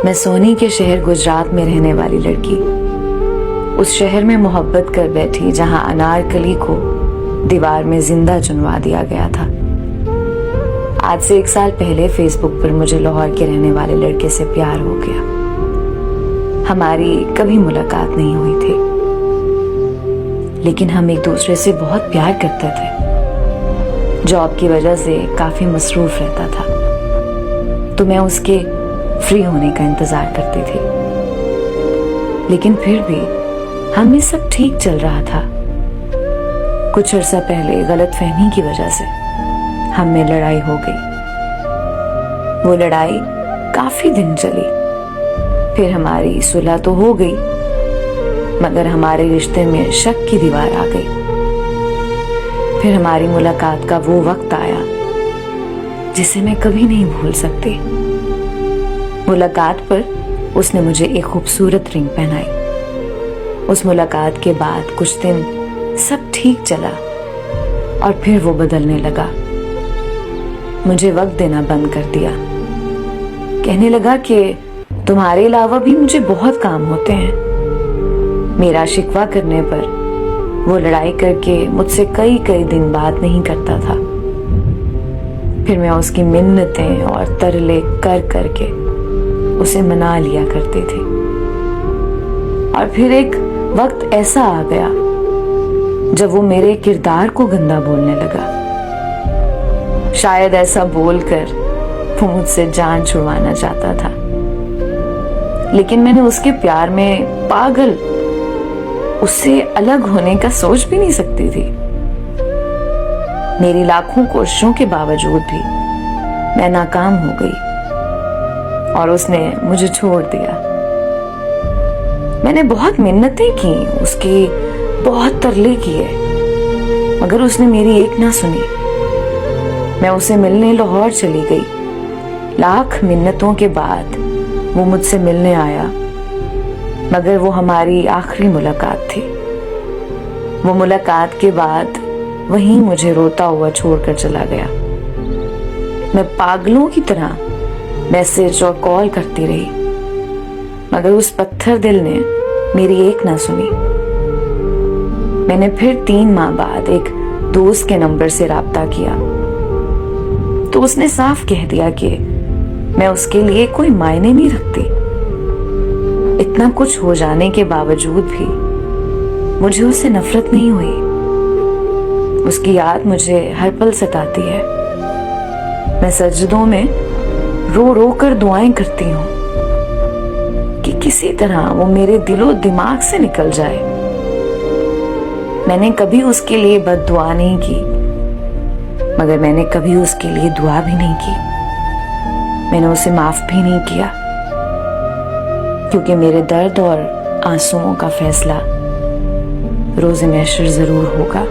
मैं सोनी के शहर गुजरात में रहने वाली लड़की, उस शहर में मोहब्बत कर बैठी जहां अनारकली को दीवार में जिंदा चुनवा दिया गया था। आज से 1 साल पहले फेसबुक पर मुझे लाहौर के रहने वाले लड़के से प्यार हो गया। हमारी कभी मुलाकात नहीं हुई थी, लेकिन हम एक दूसरे से बहुत प्यार करते थे। जॉब की वजह से काफी मसरूफ रहता था, तो मैं उसके फ्री होने का इंतजार करती थी। लेकिन फिर भी हम में सब ठीक चल रहा था। कुछ अर्सा पहले गलतफहमी की वजह से हम में लड़ाई हो गई। वो लड़ाई काफी दिन चली, फिर हमारी सुलह तो हो गई, मगर हमारे रिश्ते में शक की दीवार आ गई। फिर हमारी मुलाकात का वो वक्त आया जिसे मैं कभी नहीं भूल सकती। मुलाकात पर उसने मुझे एक खूबसूरत रिंग पहनाई। उस मुलाकात के बाद कुछ दिन सब ठीक चला और फिर वो बदलने लगा। मुझे वक्त देना बंद कर दिया। कहने लगा कि तुम्हारे अलावा भी मुझे बहुत काम होते हैं। मेरा शिकवा करने पर वो लड़ाई करके मुझसे कई दिन बात नहीं करता था। फिर मैं उसकी मिन्नतें और तरले कर करके उसे मना लिया करते थे। और फिर एक वक्त ऐसा आ गया जब वो मेरे किरदार को गंदा बोलने लगा। शायद ऐसा बोलकर वो मुझसे जान छुड़वाना चाहता था, लेकिन मैंने उसके प्यार में पागल उससे अलग होने का सोच भी नहीं सकती थी। मेरी लाखों कोशिशों के बावजूद भी मैं नाकाम हो गई और उसने मुझे छोड़ दिया। मैंने बहुत मिन्नतें की, उसकी बहुत तरले किए, मगर उसने मेरी एक ना सुनी। मैं उसे मिलने लाहौर चली गई। लाख मिन्नतों के बाद वो मुझसे मिलने आया, मगर वो हमारी आखिरी मुलाकात थी। वो मुलाकात के बाद वहीं मुझे रोता हुआ छोड़कर चला गया। मैं पागलों की तरह मैसेज और कॉल करती रही, मगर उस पत्थर दिल ने मेरी एक ना सुनी। मैंने फिर 3 माह बाद एक दोस्त के नंबर से राब्ता किया, तो उसने साफ कह दिया कि मैं उसके लिए कोई मायने नहीं रखती। इतना कुछ हो जाने के बावजूद भी मुझे उससे नफरत नहीं हुई। उसकी याद मुझे हर पल सताती है। मैं सजदों में रो रो कर दुआएं करती हूँ कि किसी तरह वो मेरे दिलो दिमाग से निकल जाए। मैंने कभी उसके लिए बद्दुआ नहीं की, मगर मैंने कभी उसके लिए दुआ भी नहीं की। मैंने उसे माफ भी नहीं किया, क्योंकि मेरे दर्द और आंसुओं का फैसला रोज़े महशर जरूर होगा।